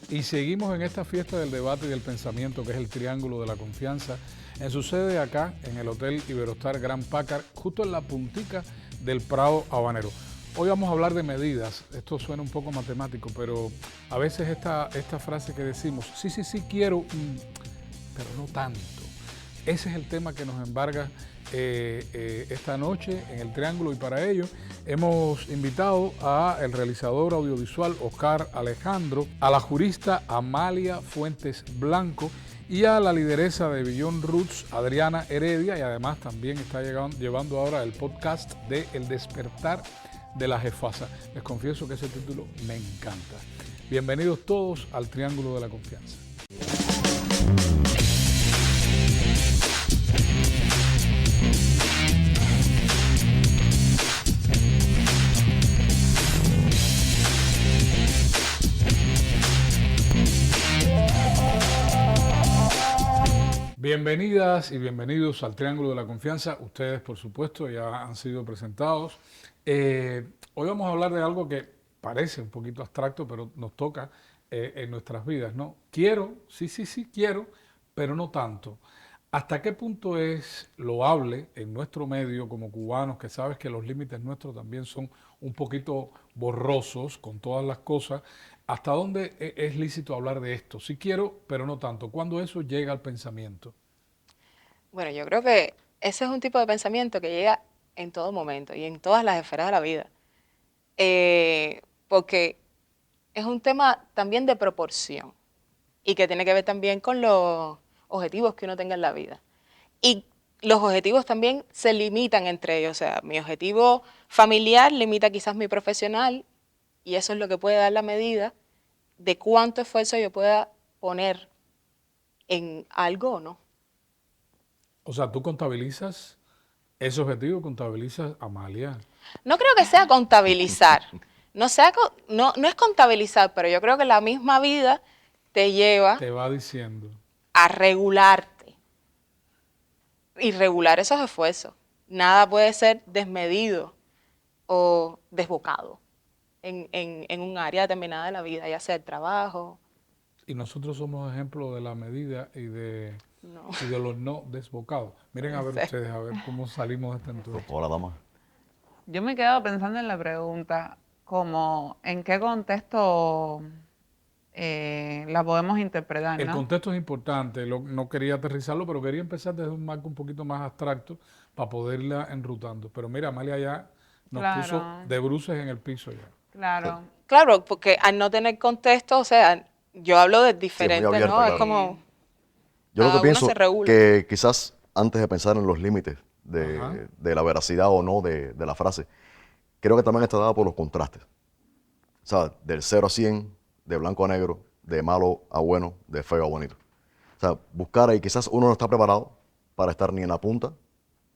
Y seguimos en esta fiesta del debate y del pensamiento que es el Triángulo de la Confianza, en su sede acá en el Hotel Iberostar Gran Pácar, justo en la puntica del Prado Habanero. Hoy vamos a hablar de medidas. Esto suena un poco matemático, pero a veces esta frase que decimos, sí quiero, pero no tanto. Ese es el tema que nos embarga esta noche en el Triángulo, y para ello hemos invitado al realizador audiovisual Oscar Alejandro, a la jurista Amalia Fuentes Blanco y a la lideresa de Beyond Roots, Adriana Heredia, y además también está llevando ahora el podcast de El Despertar de la Jefasa. Les confieso que ese título me encanta. Bienvenidos todos al Triángulo de la Confianza. Bienvenidas y bienvenidos al Triángulo de la Confianza. Ustedes, por supuesto, ya han sido presentados. Hoy vamos a hablar de algo que parece un poquito abstracto, pero nos toca en nuestras vidas, ¿no? Quiero, sí quiero, pero no tanto. ¿Hasta qué punto es loable en nuestro medio como cubanos, que sabes que los límites nuestros también son un poquito borrosos con todas las cosas? ¿Hasta dónde es lícito hablar de esto? Sí quiero, pero no tanto. ¿Cuándo eso llega al pensamiento? Bueno, yo creo que ese es un tipo de pensamiento que llega en todo momento y en todas las esferas de la vida. Porque es un tema también de proporción y que tiene que ver también con los objetivos que uno tenga en la vida. Y los objetivos también se limitan entre ellos. O sea, mi objetivo familiar limita quizás mi profesional, y eso es lo que puede dar la medida de cuánto esfuerzo yo pueda poner en algo o no. O sea, tú contabilizas ese objetivo, contabilizas, Amalia. No creo que sea contabilizar. No es contabilizar, pero yo creo que la misma vida te lleva Te va diciendo. a regularte y regular esos esfuerzos. Nada puede ser desmedido o desbocado en un área determinada de la vida, ya sea el trabajo. Y nosotros somos ejemplos de la medida No, y de los no desbocados. Miren a no ver sé. ustedes, a ver cómo salimos de este entuerto. Hola, dama. Yo me he quedado pensando en la pregunta, como en qué contexto la podemos interpretar, El ¿no? contexto es importante, no quería aterrizarlo, pero quería empezar desde un marco un poquito más abstracto para poderla enrutando. Pero mira, Amalia ya nos puso Claro, de bruces en el piso ya. claro. Claro, porque al no tener contexto, o sea, yo hablo de Sí, es muy diferentes, abierta, ¿no? Es claro. como Yo lo que cada uno se pienso regula. que quizás antes de pensar en los límites Ajá. de la veracidad o no de la frase, creo que también está dada por los contrastes. O sea, del 0 a 100, de blanco a negro, de malo a bueno, de feo a bonito. O sea, buscar ahí, quizás uno no está preparado para estar ni en la punta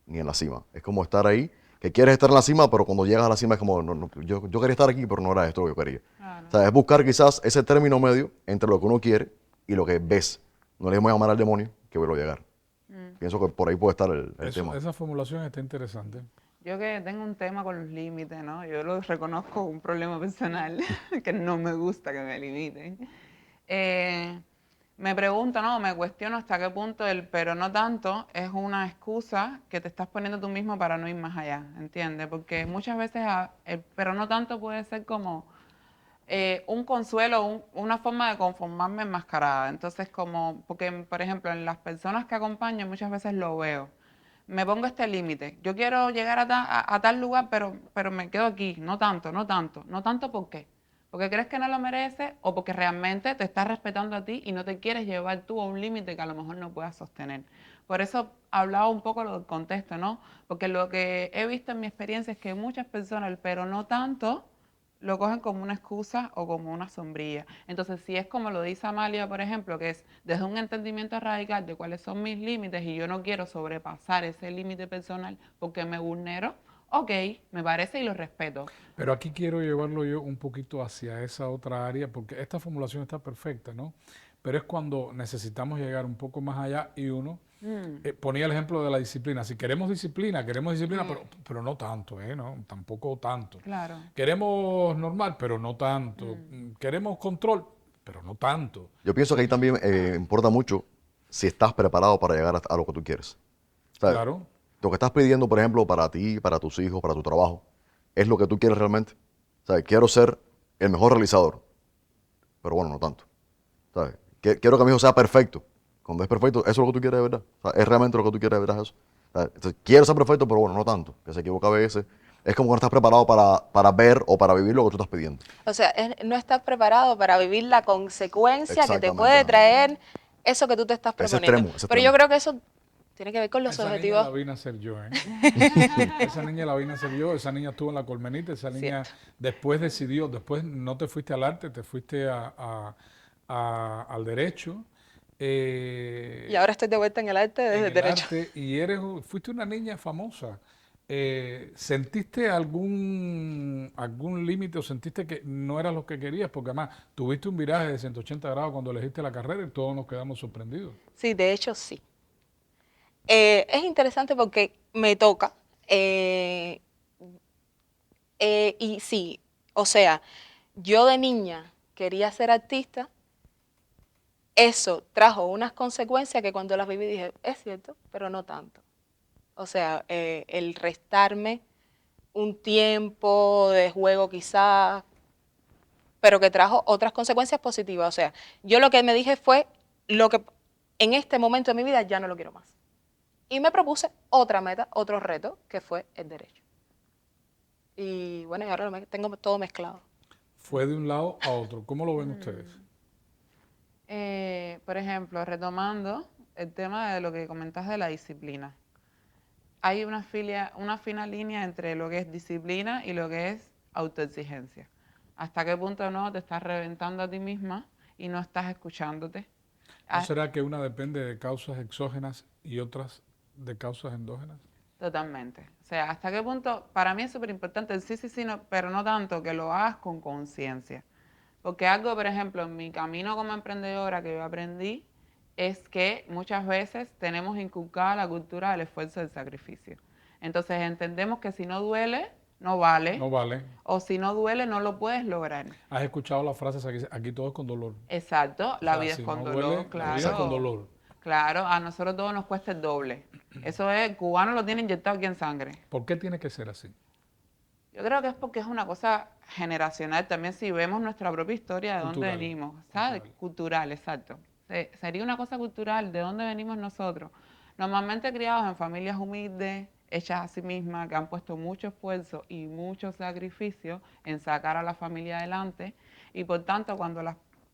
ni en la cima. Es como estar ahí, que quieres estar en la cima, pero cuando llegas a la cima es como, yo quería estar aquí, pero no era esto lo que yo quería. Claro. O sea, es buscar quizás ese término medio entre lo que uno quiere y lo que ves. No le vamos a llamar al demonio que vuelva a llegar. Pienso que por ahí puede estar el tema. Esa formulación está interesante. Yo que tengo un tema con los límites, ¿no? Yo lo reconozco un problema personal, que no me gusta que me limiten. Me pregunto, ¿no? Me cuestiono hasta qué punto el pero no tanto es una excusa que te estás poniendo tú mismo para no ir más allá, ¿entiendes? Porque muchas veces el pero no tanto puede ser como un consuelo, una forma de conformarme enmascarada. Entonces, como, porque por ejemplo, en las personas que acompaño muchas veces lo veo. Me pongo este límite. Yo quiero llegar a tal lugar, pero me quedo aquí. No tanto, no tanto. No tanto, ¿por qué? Porque crees que no lo mereces o porque realmente te estás respetando a ti y no te quieres llevar tú a un límite que a lo mejor no puedas sostener. Por eso hablaba un poco del contexto, ¿no? Porque lo que he visto en mi experiencia es que muchas personas, el pero no tanto, lo cogen como una excusa o como una sombrilla. Entonces, si es como lo dice Amalia, por ejemplo, que es desde un entendimiento radical de cuáles son mis límites y yo no quiero sobrepasar ese límite personal porque me vulnero, ok, me parece y lo respeto. Pero aquí quiero llevarlo yo un poquito hacia esa otra área, porque esta formulación está perfecta, ¿no? Pero es cuando necesitamos llegar un poco más allá y uno ponía el ejemplo de la disciplina. Si queremos disciplina, pero no tanto, ¿eh? ¿No? Tampoco tanto. Claro. Queremos normal, pero no tanto. Queremos control, pero no tanto. Yo pienso que ahí también importa mucho si estás preparado para llegar a lo que tú quieres. O sea, Claro. lo que estás pidiendo, por ejemplo, para ti, para tus hijos, para tu trabajo, ¿es lo que tú quieres realmente? O sea, quiero ser el mejor realizador, pero bueno, no tanto. ¿Sabes? Quiero que mi hijo sea perfecto. Cuando es perfecto, ¿eso es lo que tú quieres de verdad? O sea, ¿es realmente lo que tú quieres de verdad eso? ¿Sabes? Entonces, quiero ser perfecto, pero bueno, no tanto. Que se equivoca a veces. Es como que no estás preparado para ver o para vivir lo que tú estás pidiendo. O sea, no estás preparado para vivir la consecuencia que te Exactamente, puede Ana. traer eso que tú te estás Ese proponiendo. extremo, ese Pero yo extremo. creo que eso tiene que ver con los Esa niña objetivos. la vine a ser yo, ¿eh? Esa niña la vine a ser yo, esa niña estuvo en la Colmenita, esa niña Cierto. después decidió, después no te fuiste al arte, te fuiste al derecho. Y ahora estoy de vuelta en el arte En desde el derecho. arte y fuiste una niña famosa. ¿Sentiste algún límite o sentiste que no era lo que querías? Porque además tuviste un viraje de 180 grados cuando elegiste la carrera y todos nos quedamos sorprendidos. Sí, de hecho sí. Es interesante porque me toca. Y sí, o sea, yo de niña quería ser artista. Eso trajo unas consecuencias que cuando las viví dije, es cierto, pero no tanto. O sea, el restarme un tiempo de juego quizás, pero que trajo otras consecuencias positivas. O sea, yo lo que me dije fue, lo que en este momento de mi vida ya no lo quiero más. Y me propuse otra meta, otro reto, que fue el derecho. Y bueno, y ahora tengo todo mezclado. Fue de un lado a otro. ¿Cómo lo ven ustedes? Por ejemplo, retomando el tema de lo que comentas de la disciplina. Hay una fina línea entre lo que es disciplina y lo que es autoexigencia. ¿Hasta qué punto no te estás reventando a ti misma y no estás escuchándote? ¿No Ah, será que una depende de causas exógenas y otras de causas endógenas? totalmente. O sea, ¿hasta qué punto? Para mí es súper importante el sí, sí, sí, no, pero no tanto que lo hagas con conciencia. Porque algo, por ejemplo, en mi camino como emprendedora que yo aprendí es que muchas veces tenemos inculcada la cultura del esfuerzo y del sacrificio. Entonces entendemos que si no duele, no vale, No vale. o si no duele, no lo puedes lograr. ¿Has escuchado las frases aquí todo es con dolor? Exacto, O la sea, vida es si con no dolor, duele, la vida es con claro. dolor. Claro, a nosotros todos nos cuesta el doble. Eso es, el cubano lo tiene inyectado aquí en sangre. ¿Por qué tiene que ser así? Yo creo que es porque es una cosa generacional también, si vemos nuestra propia historia, de dónde Cultural. venimos, ¿sabes? Cultural. Cultural, exacto. Sería una cosa cultural, de dónde venimos nosotros. Normalmente criados en familias humildes, hechas a sí mismas, que han puesto mucho esfuerzo y mucho sacrificio en sacar a la familia adelante. Y por tanto, cuando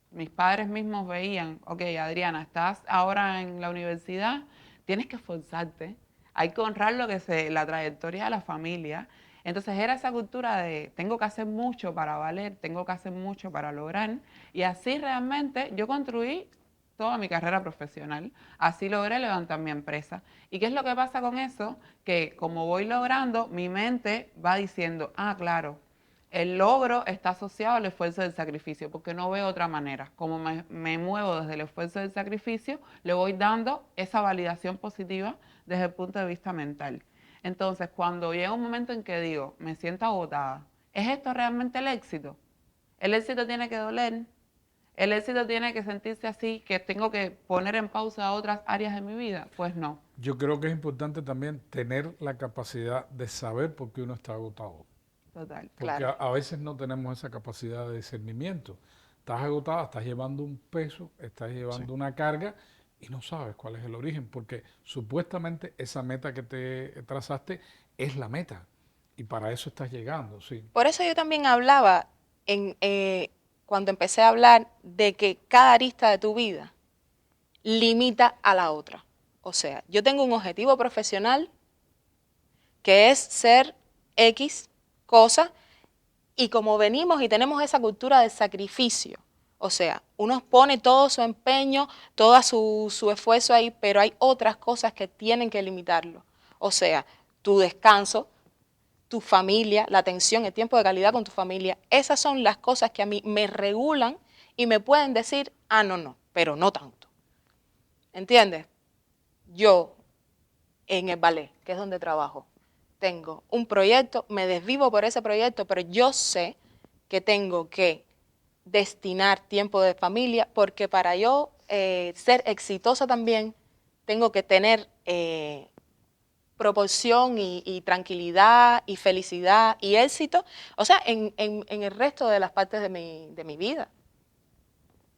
mis padres mismos veían, ok, Adriana, estás ahora en la universidad, tienes que esforzarte, hay que honrar la trayectoria de la familia. Entonces era esa cultura de tengo que hacer mucho para valer, tengo que hacer mucho para lograr. Y así realmente yo construí toda mi carrera profesional. Así logré levantar mi empresa. ¿Y qué es lo que pasa con eso? Que como voy logrando, mi mente va diciendo, ah, claro, el logro está asociado al esfuerzo del sacrificio, porque no veo otra manera. Como me muevo desde el esfuerzo del sacrificio, le voy dando esa validación positiva desde el punto de vista mental. Entonces, cuando llega un momento en que digo, me siento agotada, ¿es esto realmente el éxito? El éxito tiene que doler, el éxito tiene que sentirse así, que tengo que poner en pausa otras áreas de mi vida. Pues no, Yo creo que es importante también tener la capacidad de saber por qué uno está agotado. total. Porque Claro. a veces no tenemos esa capacidad de discernimiento. Estás agotada, estás llevando un peso, estás Sí. llevando una carga y no sabes cuál es el origen, porque supuestamente esa meta que te trazaste es la meta y para eso estás llegando, sí. Por eso yo también hablaba cuando empecé a hablar de que cada arista de tu vida limita a la otra. O sea, yo tengo un objetivo profesional que es ser X cosa y como venimos y tenemos esa cultura de sacrificio, o sea, uno pone todo su empeño, todo su esfuerzo ahí, pero hay otras cosas que tienen que limitarlo. O sea, tu descanso, tu familia, la atención, el tiempo de calidad con tu familia, esas son las cosas que a mí me regulan y me pueden decir, ah, no, no, pero no tanto. ¿Entiendes? Yo, en el ballet, que es donde trabajo, tengo un proyecto, me desvivo por ese proyecto, pero yo sé que tengo que destinar tiempo de familia, porque para yo ser exitosa también tengo que tener proporción y tranquilidad y felicidad y éxito, o sea, en el resto de las partes de mi vida.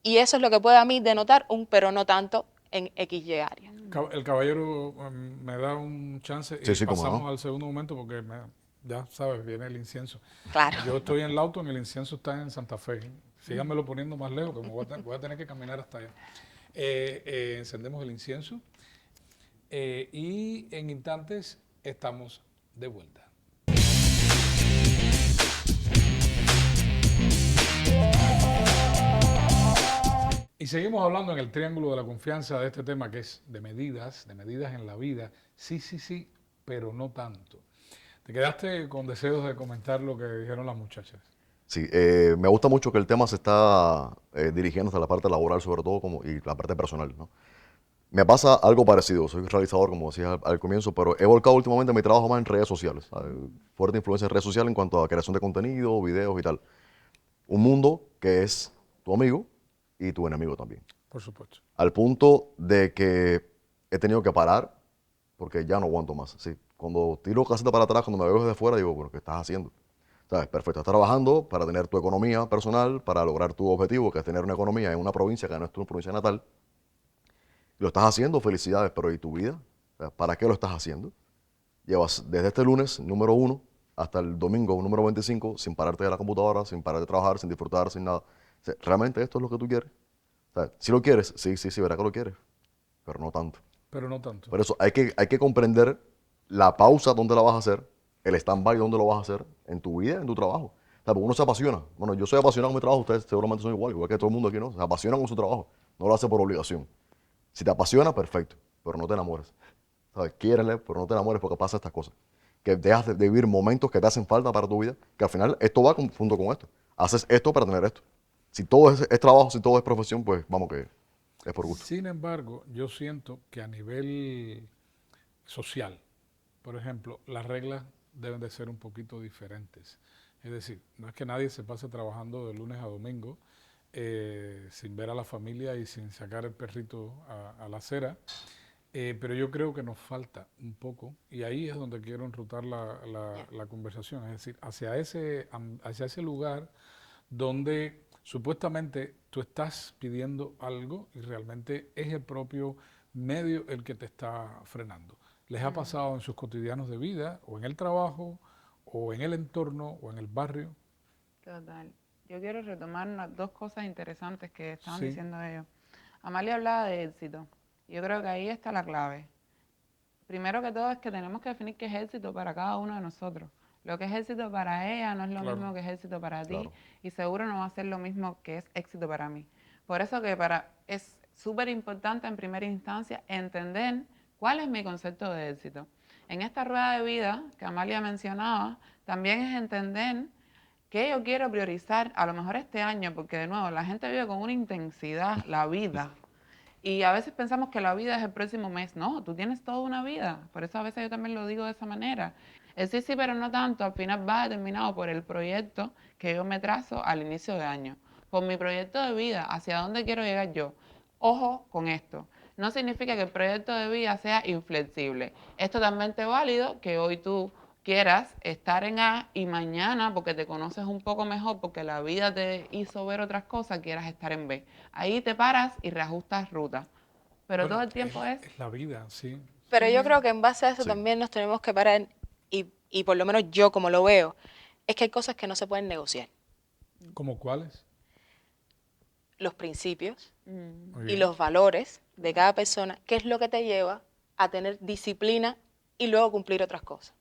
Y eso es lo que puede a mí denotar un pero no tanto en XY área. El caballero me da un chance Sí, y sí, cómo pasamos no. al segundo momento porque ya sabes, viene el incienso. Claro. Yo estoy en Lauton, el incienso está en Santa Fe. Síganmelo poniendo más lejos, que voy a tener que caminar hasta allá. Encendemos el incienso y en instantes estamos de vuelta. Y seguimos hablando en el triángulo de la confianza de este tema que es de medidas en la vida. Sí, sí, sí, pero no tanto. ¿Te quedaste con deseos de comentar lo que dijeron las muchachas? Sí, me gusta mucho que el tema se está dirigiendo hacia la parte laboral, sobre todo, y la parte personal, ¿no? Me pasa algo parecido. Soy realizador, como decía al comienzo, pero he volcado últimamente mi trabajo más en redes sociales. Fuerte influencia en redes sociales en cuanto a creación de contenido, videos y tal. Un mundo que es tu amigo y tu enemigo también. Por supuesto. Al punto de que he tenido que parar porque ya no aguanto más. Sí, cuando tiro caseta para atrás, cuando me veo desde fuera, digo, bueno, ¿qué estás haciendo? ¿Sabes? Perfecto, estás trabajando para tener tu economía personal, para lograr tu objetivo, que es tener una economía en una provincia que no es tu provincia natal. Lo estás haciendo, felicidades, pero ¿y tu vida? O sea, ¿para qué lo estás haciendo? Llevas desde este lunes, número 1, hasta el domingo, número 25, sin pararte de la computadora, sin parar de trabajar, sin disfrutar, sin nada. O sea, ¿realmente esto es lo que tú quieres? O sea, si lo quieres, sí, sí, sí, verá que lo quieres, pero no tanto. Pero no tanto. Por eso hay que comprender la pausa donde la vas a hacer, el stand-by donde lo vas a hacer, en tu vida, en tu trabajo. O sea, porque uno se apasiona. Bueno, yo soy apasionado con mi trabajo, ustedes seguramente son igual que todo el mundo aquí, ¿no? Se apasiona con su trabajo, no lo hace por obligación. Si te apasiona, perfecto, pero no te enamores. ¿Sabes? Quiérele, pero no te enamores porque pasa estas cosas. Que dejas de vivir momentos que te hacen falta para tu vida, que al final esto va junto con esto. Haces esto para tener esto. Si todo es trabajo, si todo es profesión, pues vamos que es por gusto. Sin embargo, yo siento que a nivel social, por ejemplo, las reglas deben de ser un poquito diferentes. Es decir, no es que nadie se pase trabajando de lunes a domingo sin ver a la familia y sin sacar el perrito a la acera, pero yo creo que nos falta un poco, y ahí es donde quiero enrutar la conversación, es decir, hacia ese lugar donde supuestamente tú estás pidiendo algo y realmente es el propio medio el que te está frenando. ¿Les ha pasado en sus cotidianos de vida, o en el trabajo, o en el entorno, o en el barrio? Total. Yo quiero retomar unas dos cosas interesantes que estaban Sí. diciendo ellos. Amalia hablaba de éxito. Yo creo que ahí está la clave. Primero que todo es que tenemos que definir qué es éxito para cada uno de nosotros. Lo que es éxito para ella no es lo Claro. mismo que es éxito para ti, Claro. y seguro no va a ser lo mismo que es éxito para mí. Por eso que es súper importante en primera instancia entender cuál es mi concepto de éxito. En esta rueda de vida que Amalia mencionaba, también es entender qué yo quiero priorizar a lo mejor este año, porque de nuevo la gente vive con una intensidad la vida. Y a veces pensamos que la vida es el próximo mes. No, tú tienes toda una vida. Por eso a veces yo también lo digo de esa manera. El sí, sí, pero no tanto, al final va determinado por el proyecto que yo me trazo al inicio de año. Por mi proyecto de vida, hacia dónde quiero llegar yo. Ojo con esto. No significa que el proyecto de vida sea inflexible. Es totalmente válido que hoy tú quieras estar en A y mañana, porque te conoces un poco mejor, porque la vida te hizo ver otras cosas, quieras estar en B. Ahí te paras y reajustas ruta. Pero Bueno, todo el tiempo es... es la vida, sí. Pero yo creo que en base a eso Sí. también nos tenemos que parar, y por lo menos yo como lo veo, es que hay cosas que no se pueden negociar. ¿Como cuáles? Los principios Muy y bien. los valores de cada persona, qué es lo que te lleva a tener disciplina y luego cumplir otras cosas.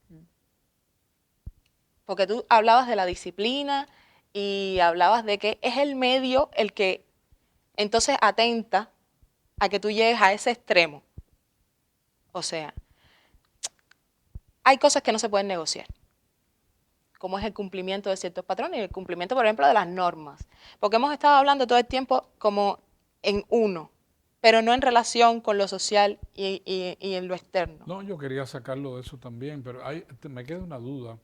Porque tú hablabas de la disciplina y hablabas de que es el medio el que entonces atenta a que tú llegues a ese extremo. O sea, hay cosas que no se pueden negociar, como es el cumplimiento de ciertos patrones y el cumplimiento, por ejemplo, de las normas. Porque hemos estado hablando todo el tiempo como en uno, pero no en relación con lo social y en lo externo. No, yo quería sacarlo de eso también, pero me queda una duda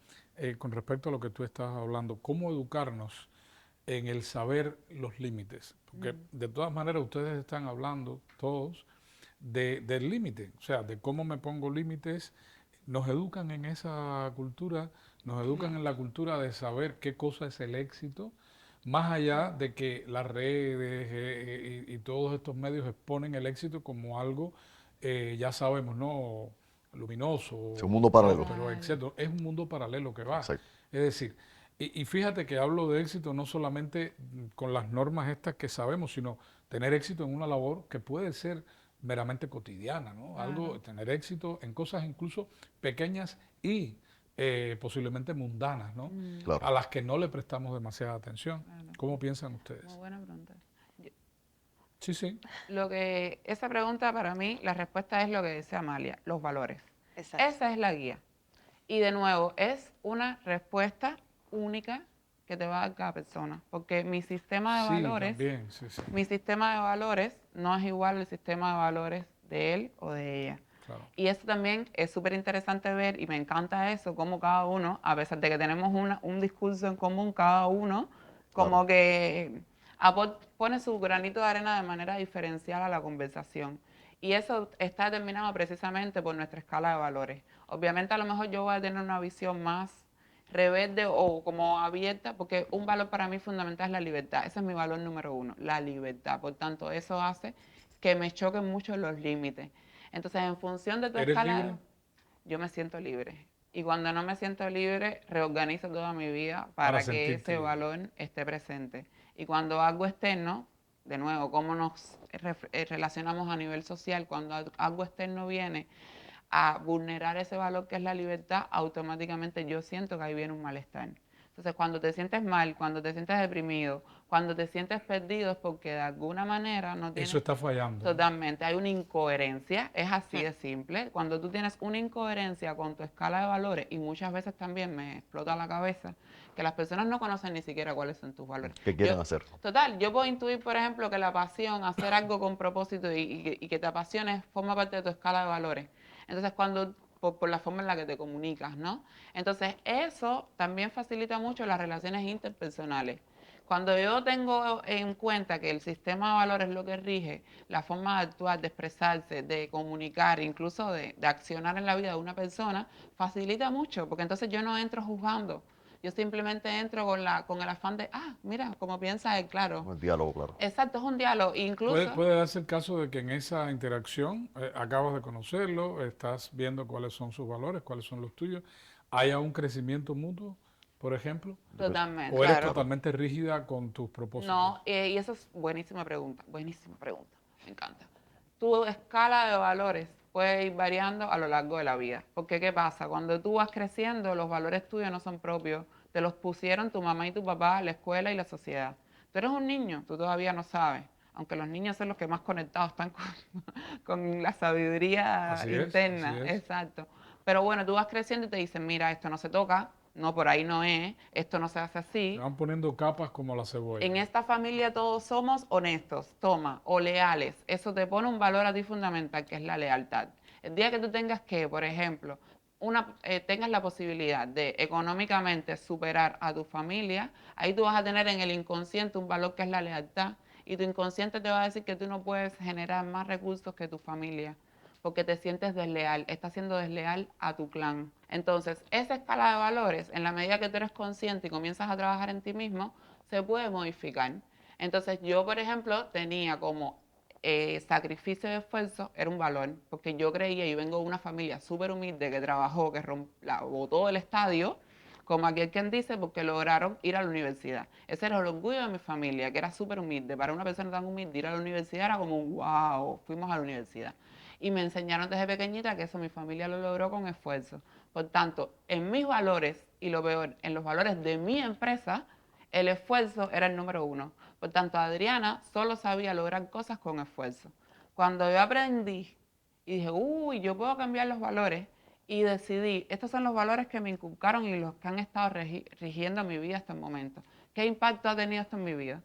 con respecto a lo que tú estás hablando. ¿Cómo educarnos en el saber los límites, porque de todas maneras ustedes están hablando todos del límite, o sea, de cómo me pongo límites. Nos educan en esa cultura, nos educan en la cultura de saber qué cosa es el éxito, más allá de que las redes y todos estos medios exponen el éxito como algo, ya sabemos, ¿no? Luminoso, Es un mundo paralelo. próspero, etcétera. Es un mundo paralelo que va. Exacto. Es decir, y fíjate que hablo de éxito no solamente con las normas estas que sabemos, sino tener éxito en una labor que puede ser meramente cotidiana, ¿no? Algo, tener éxito en cosas incluso pequeñas y posiblemente mundanas, ¿no? Claro. A las que no le prestamos demasiada atención. ¿Cómo piensan ustedes? Muy buena pregunta. Sí, sí. Esa pregunta para mí, la respuesta es lo que decía Amalia, los valores. Exacto. Esa es la guía. Y de nuevo, es una respuesta única que te va a dar cada persona, porque mi sistema de Sí, valores, también, sí, sí. mi sistema de valores no es igual al sistema de valores de él o de ella. Claro. Y eso también es súper interesante ver, y me encanta eso, cómo cada uno, a pesar de que tenemos un discurso en común, cada uno como que pone su granito de arena de manera diferencial a la conversación. Y eso está determinado precisamente por nuestra escala de valores. Obviamente a lo mejor yo voy a tener una visión más rebelde o como abierta, porque un valor para mí fundamental es la libertad. Ese es mi valor número 1, la libertad. Por tanto, eso hace que me choquen mucho los límites. Entonces, en función de tu ¿Eres escala, libre? yo me siento libre. Y cuando no me siento libre, reorganizo toda mi vida para que sentirte ese libre. valor esté presente. Y cuando algo externo, de nuevo, cómo nos relacionamos a nivel social, cuando algo externo viene a vulnerar ese valor que es la libertad, automáticamente yo siento que ahí viene un malestar. Entonces, cuando te sientes mal, cuando te sientes deprimido, cuando te sientes perdido, es porque de alguna manera no tienes... Eso está fallando, ¿no? Totalmente, hay una incoherencia, es así de simple. Cuando tú tienes una incoherencia con tu escala de valores, y muchas veces también me explota la cabeza, que las personas no conocen ni siquiera cuáles son tus valores. ¿Qué quieren hacer? Total, yo puedo intuir, por ejemplo, que la pasión, hacer algo con propósito y que te apasiones, forma parte de tu escala de valores. Entonces, por la forma en la que te comunicas, ¿no? Entonces, eso también facilita mucho las relaciones interpersonales. Cuando yo tengo en cuenta que el sistema de valores es lo que rige la forma de actuar, de expresarse, de comunicar, incluso de accionar en la vida de una persona, facilita mucho, porque entonces yo no entro juzgando. Yo simplemente entro con el afán de, mira, como piensa él, claro. Un diálogo, claro. Exacto, es un diálogo. Incluso, Puede darse el caso de que en esa interacción acabas de conocerlo, estás viendo cuáles son sus valores, cuáles son los tuyos, haya un crecimiento mutuo, por ejemplo, totalmente. o eres Claro. totalmente rígida con tus propósitos. No, y esa es buenísima pregunta, me encanta. Tu escala de valores puede ir variando a lo largo de la vida, porque ¿qué pasa? Cuando tú vas creciendo, los valores tuyos no son propios, te los pusieron tu mamá y tu papá, la escuela y la sociedad. Tú eres un niño, tú todavía no sabes, aunque los niños son los que más conectados están con la sabiduría Así interna, es. exacto. Pero bueno, tú vas creciendo y te dicen, mira, esto no se toca, no, por ahí no es, esto no se hace así. Se van poniendo capas como la cebolla. En esta familia todos somos honestos, toma, o leales. Eso te pone un valor a ti fundamental, que es la lealtad. El día que tú tengas que, por ejemplo, tengas la posibilidad de económicamente superar a tu familia, ahí tú vas a tener en el inconsciente un valor que es la lealtad, y tu inconsciente te va a decir que tú no puedes generar más recursos que tu familia, porque te sientes desleal, estás siendo desleal a tu clan. Entonces, esa escala de valores, en la medida que tú eres consciente y comienzas a trabajar en ti mismo, se puede modificar. Entonces, yo, por ejemplo, tenía como sacrificio de esfuerzo, era un valor, porque yo creía, yo vengo de una familia súper humilde que trabajó, que botó el estadio, como aquel quien dice, porque lograron ir a la universidad. Ese era el orgullo de mi familia, que era súper humilde. Para una persona tan humilde, ir a la universidad era como un wow, fuimos a la universidad. Y me enseñaron desde pequeñita que eso mi familia lo logró con esfuerzo. Por tanto, en mis valores, y lo peor, en los valores de mi empresa, el esfuerzo era el número 1. Por tanto, Adriana solo sabía lograr cosas con esfuerzo. Cuando yo aprendí y dije, uy, yo puedo cambiar los valores, y decidí, estos son los valores que me inculcaron y los que han estado rigiendo mi vida hasta el momento. ¿Qué impacto ha tenido esto en mi vida?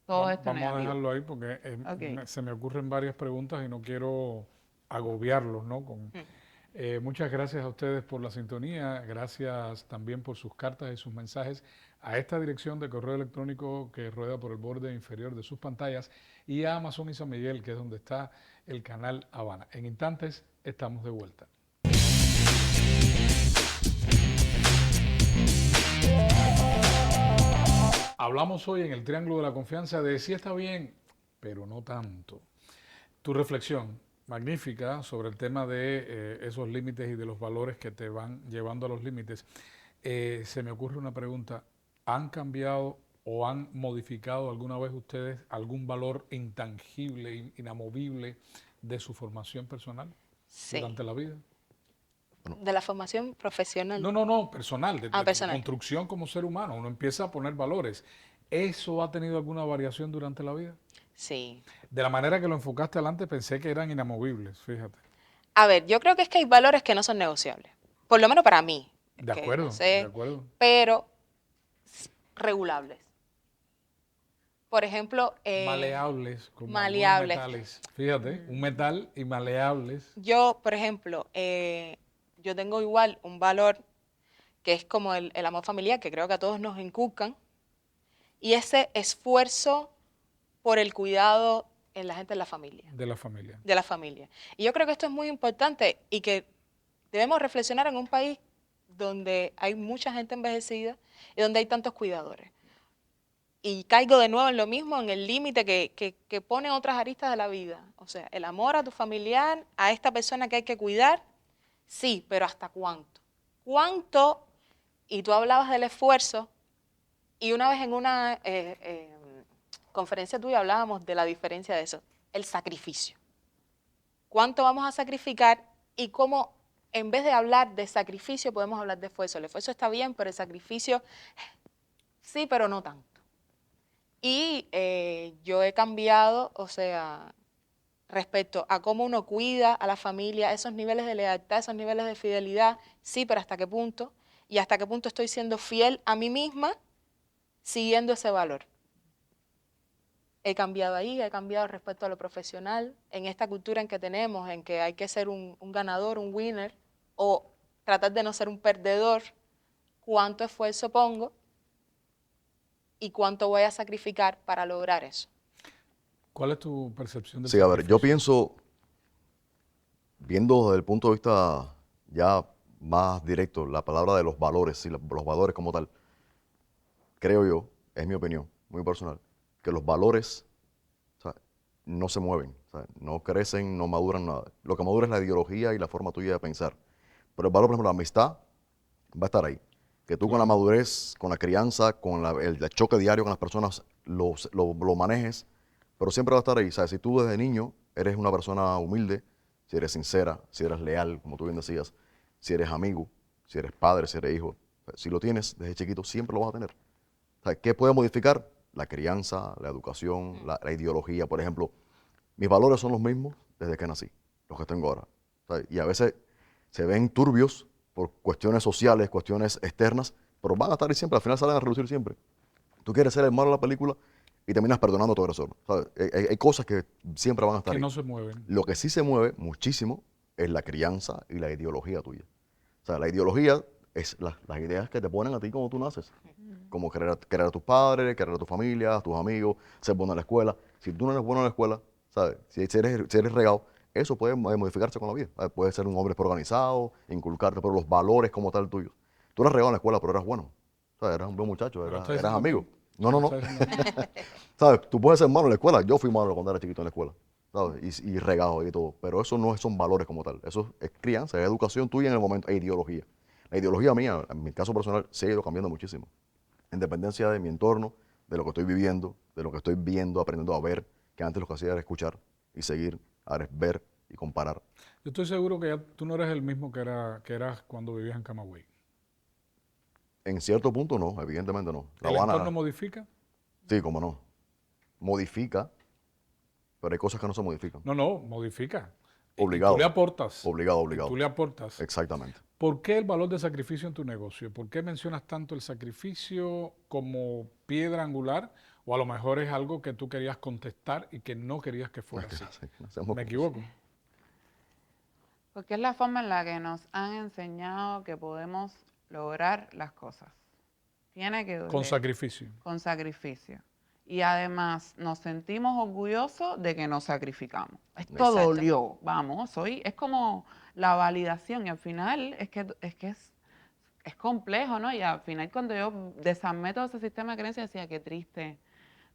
Todo esto Vamos a negativo. dejarlo ahí porque Ok. se me ocurren varias preguntas y no quiero agobiarlos, ¿no? Muchas gracias a ustedes por la sintonía, gracias también por sus cartas y sus mensajes a esta dirección de correo electrónico que rueda por el borde inferior de sus pantallas y a Amazon y San Miguel, que es donde está el canal Habana. En instantes estamos de vuelta. Hablamos hoy en el Triángulo de la Confianza de si está bien, pero no tanto. Tu reflexión magnífica sobre el tema de esos límites y de los valores que te van llevando a los límites. Se me ocurre una pregunta. ¿Han cambiado o han modificado alguna vez ustedes algún valor intangible, inamovible de su formación personal Sí. durante la vida? De la formación profesional. No, personal, de tu Personal. construcción como ser humano. Uno empieza a poner valores. ¿Eso ha tenido alguna variación durante la vida? Sí. De la manera que lo enfocaste adelante pensé que eran inamovibles, fíjate. A ver, yo creo que es que hay valores que no son negociables. Por lo menos para mí. De que acuerdo, no sé, de acuerdo. pero regulables. Por ejemplo, Maleables, como maleables. algunos metales. Fíjate, un metal y maleables. Yo, por ejemplo, yo tengo igual un valor que es como el amor familiar, que creo que a todos nos inculcan, y ese esfuerzo por el cuidado en la gente de la familia. De la familia. De la familia. Y yo creo que esto es muy importante y que debemos reflexionar en un país donde hay mucha gente envejecida y donde hay tantos cuidadores. Y caigo de nuevo en lo mismo, en el límite que ponen otras aristas de la vida. O sea, el amor a tu familiar, a esta persona que hay que cuidar, sí, pero ¿hasta cuánto? ¿Cuánto? Y tú hablabas del esfuerzo, y una vez en una conferencia tuya hablábamos de la diferencia de eso, el sacrificio. ¿Cuánto vamos a sacrificar y cómo en vez de hablar de sacrificio podemos hablar de esfuerzo? El esfuerzo está bien, pero el sacrificio sí, pero no tanto. Y yo he cambiado, o sea, respecto a cómo uno cuida a la familia, esos niveles de lealtad, esos niveles de fidelidad, sí, pero ¿hasta qué punto? Y hasta qué punto estoy siendo fiel a mí misma siguiendo ese valor. He cambiado ahí, he cambiado respecto a lo profesional, en esta cultura en que tenemos, en que hay que ser un ganador, un winner, o tratar de no ser un perdedor, ¿cuánto esfuerzo pongo y cuánto voy a sacrificar para lograr eso? ¿Cuál es tu percepción del Sí, a ver, yo sacrificio? pienso, viendo desde el punto de vista ya más directo, la palabra de los valores, y los valores como tal, creo yo, es mi opinión, muy personal, que los valores, o sea, no se mueven, o sea, no crecen, no maduran nada. Lo que madura es la ideología y la forma tuya de pensar. Pero el valor, por ejemplo, la amistad va a estar ahí. Que tú con la madurez, con la crianza, con el choque diario con las personas, lo manejes, pero siempre va a estar ahí. ¿Sabes? Si tú desde niño eres una persona humilde, si eres sincera, si eres leal, como tú bien decías, si eres amigo, si eres padre, si eres hijo, si lo tienes desde chiquito, siempre lo vas a tener. ¿Sabes? ¿Qué puede modificar? La crianza, la educación, la ideología. Por ejemplo, mis valores son los mismos desde que nací, los que tengo ahora. ¿Sabes? Y a veces se ven turbios por cuestiones sociales, cuestiones externas, pero van a estar ahí siempre, al final salen a relucir siempre. Tú quieres ser el malo de la película y terminas perdonando a tu agresor. ¿Sabes? Hay cosas que siempre van a estar Que ahí. no se mueven. Lo que sí se mueve muchísimo es la crianza y la ideología tuya. O sea, la ideología es las ideas que te ponen a ti cuando tú naces. Como querer a tus padres, querer a tu familia, a tus amigos, ser bueno en la escuela. Si tú no eres bueno en la escuela, ¿sabes? Si eres regado, eso puede modificarse con la vida. ¿Sabes? Puedes ser un hombre organizado, inculcarte, pero los valores como tal tuyos. Tú eras regado en la escuela, pero eras bueno. ¿Sabes? Eras un buen muchacho, Me lo estás eras diciendo a mí. amigo. No, Me no, lo no. estás diciendo a mí. ¿Sabes? Tú puedes ser malo en la escuela. Yo fui malo cuando era chiquito en la escuela. ¿Sabes? Y regado y todo. Pero eso no son valores como tal. Eso es crianza, es educación tuya en el momento, e ideología. La ideología mía, en mi caso personal, se ha ido cambiando muchísimo. En dependencia de mi entorno, de lo que estoy viviendo, de lo que estoy viendo, aprendiendo a ver, que antes lo que hacía era escuchar y seguir, ahora es ver y comparar. Yo estoy seguro que ya tú no eres el mismo que eras cuando vivías en Camagüey. En cierto punto no, evidentemente no. La ¿El entorno Habana, modifica? sí, cómo no. Modifica, pero hay cosas que no se modifican. No, modifica. Y Obligado. tú le aportas. Obligado, Y obligado. tú le aportas. Exactamente. ¿Por qué el valor de sacrificio en tu negocio? ¿Por qué mencionas tanto el sacrificio como piedra angular? O a lo mejor es algo que tú querías contestar y que no querías que fuera así. Sí, hacemos ¿Me equivoco? Porque es la forma en la que nos han enseñado que podemos lograr las cosas. Tiene que doler. Con sacrificio. Con sacrificio. Y además nos sentimos orgullosos de que nos sacrificamos. Esto Exacto. dolió, vamos, es como la validación y al final es complejo, ¿no? Y al final cuando yo desarmé todo ese sistema de creencias decía, qué triste.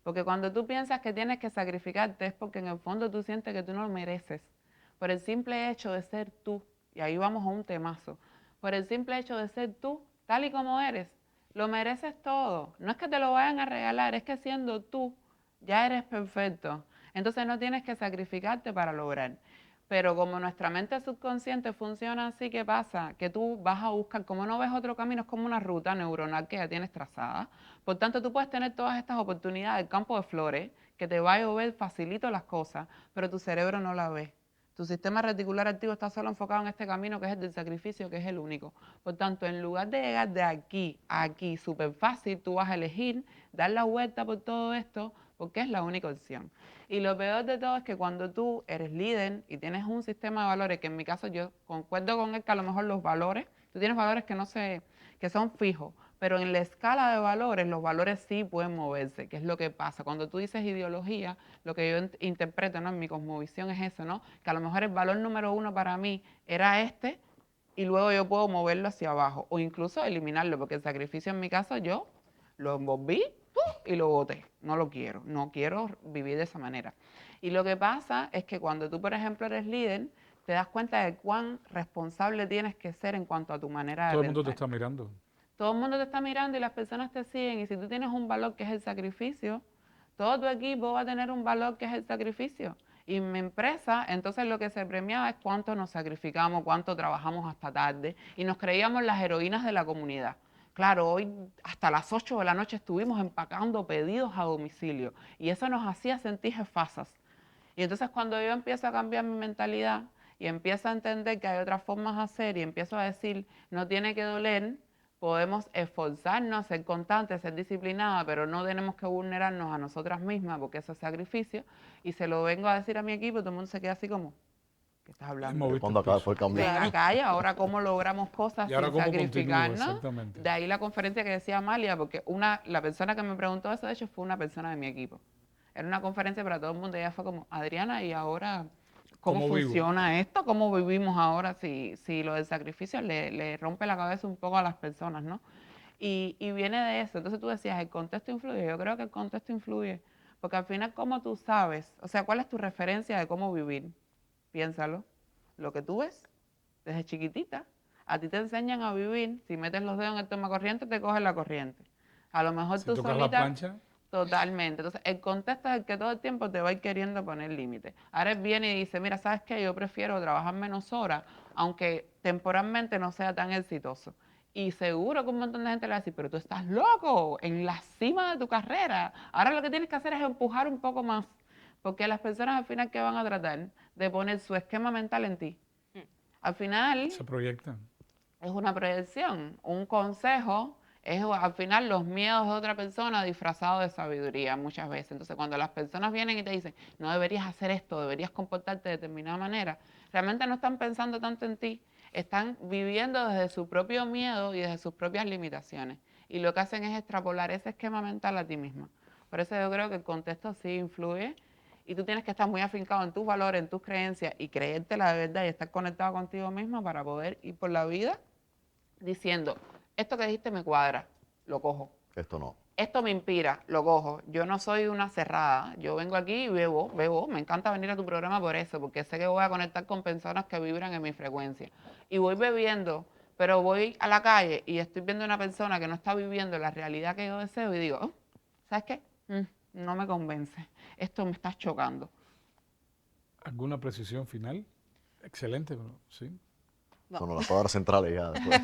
Porque cuando tú piensas que tienes que sacrificarte es porque en el fondo tú sientes que tú no lo mereces. Por el simple hecho de ser tú, y ahí vamos a un temazo, por el simple hecho de ser tú, tal y como eres, lo mereces todo. No es que te lo vayan a regalar, es que siendo tú ya eres perfecto. Entonces no tienes que sacrificarte para lograr. Pero como nuestra mente subconsciente funciona así, ¿qué pasa? Que tú vas a buscar, como no ves otro camino, es como una ruta neuronal que ya tienes trazada. Por tanto, tú puedes tener todas estas oportunidades, el campo de flores, que te va a llover facilito las cosas, pero tu cerebro no la ve. Tu sistema reticular activo está solo enfocado en este camino que es el del sacrificio, que es el único. Por tanto, en lugar de llegar de aquí a aquí súper fácil, tú vas a elegir dar la vuelta por todo esto porque es la única opción. Y lo peor de todo es que cuando tú eres líder y tienes un sistema de valores, que en mi caso yo concuerdo con él que a lo mejor los valores, tú tienes valores que son fijos, pero en la escala de valores, los valores sí pueden moverse, que es lo que pasa. Cuando tú dices ideología, lo que yo interpreto, ¿no? En mi cosmovisión es eso, ¿no? Que a lo mejor el valor número 1 para mí era este, y luego yo puedo moverlo hacia abajo, o incluso eliminarlo, porque el sacrificio en mi caso yo lo envolví y lo boté. No lo quiero, no quiero vivir de esa manera. Y lo que pasa es que cuando tú, por ejemplo, eres líder, te das cuenta de cuán responsable tienes que ser en cuanto a tu manera de Todo el pensar. mundo te está mirando. Todo el mundo te está mirando y las personas te siguen. Y si tú tienes un valor que es el sacrificio, todo tu equipo va a tener un valor que es el sacrificio. Y en mi empresa, entonces lo que se premiaba es cuánto nos sacrificamos, cuánto trabajamos hasta tarde. Y nos creíamos las heroínas de la comunidad. Claro, hoy hasta las 8 de la noche estuvimos empacando pedidos a domicilio. Y eso nos hacía sentir jefazas. Y entonces cuando yo empiezo a cambiar mi mentalidad y empiezo a entender que hay otras formas de hacer y empiezo a decir, no tiene que doler, podemos esforzarnos, ser constantes, ser disciplinadas, pero no tenemos que vulnerarnos a nosotras mismas porque eso es sacrificio. Y se lo vengo a decir a mi equipo, todo el mundo se queda así como, ¿qué estás hablando? Moviste Cuando el acá piso. fue el cambio. Ven acá y ahora cómo logramos cosas Y ahora sin cómo continúa, sacrificarnos. exactamente. De ahí la conferencia que decía Amalia, porque la persona que me preguntó eso, de hecho, fue una persona de mi equipo. Era una conferencia para todo el mundo y ella fue como, Adriana, ¿y ahora cómo ¿Cómo vivo? funciona esto? ¿Cómo vivimos ahora si lo del sacrificio le rompe la cabeza un poco a las personas, ¿no? Y viene de eso. Entonces tú decías, ¿el contexto influye? Yo creo que el contexto influye, porque al final, ¿cómo tú sabes? O sea, ¿cuál es tu referencia de cómo vivir? Piénsalo. Lo que tú ves desde chiquitita. A ti te enseñan a vivir, si metes los dedos en el tomacorriente, te coges la corriente. A lo mejor Si tú tocas la solita... plancha, Totalmente. Entonces, el contexto es el que todo el tiempo te va a ir queriendo poner límites. Ahora él viene y dice, mira, ¿sabes qué? Yo prefiero trabajar menos horas, aunque temporalmente no sea tan exitoso. Y seguro que un montón de gente le va a decir, pero tú estás loco, en la cima de tu carrera. Ahora lo que tienes que hacer es empujar un poco más. Porque las personas al final, ¿qué van a tratar? De poner su esquema mental en ti. Al final, se proyectan. es una proyección, un consejo es al final los miedos de otra persona disfrazados de sabiduría muchas veces. Entonces cuando las personas vienen y te dicen, no deberías hacer esto, deberías comportarte de determinada manera, realmente no están pensando tanto en ti, están viviendo desde su propio miedo y desde sus propias limitaciones. Y lo que hacen es extrapolar ese esquema mental a ti misma. Por eso yo creo que el contexto sí influye y tú tienes que estar muy afincado en tus valores, en tus creencias y creértela de verdad y estar conectado contigo misma para poder ir por la vida diciendo, esto que dijiste me cuadra, lo cojo. Esto no. Esto me inspira, lo cojo. Yo no soy una cerrada. Yo vengo aquí y bebo. Me encanta venir a tu programa por eso, porque sé que voy a conectar con personas que vibran en mi frecuencia. Y voy bebiendo, pero voy a la calle y estoy viendo una persona que no está viviendo la realidad que yo deseo y digo, ¿sabes qué? No me convence. Esto me está chocando. ¿Alguna precisión final? Excelente, sí. No. Son las palabras centrales ya después.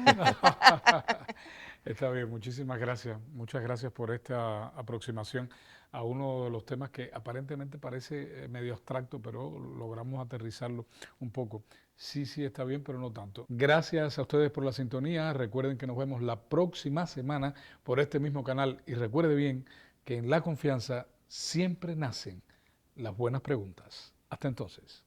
Está bien, muchísimas gracias. Muchas gracias por esta aproximación a uno de los temas que aparentemente parece medio abstracto, pero logramos aterrizarlo un poco. Sí, está bien, pero no tanto. Gracias a ustedes por la sintonía. Recuerden que nos vemos la próxima semana por este mismo canal. Y recuerde bien que en La Confianza siempre nacen las buenas preguntas. Hasta entonces.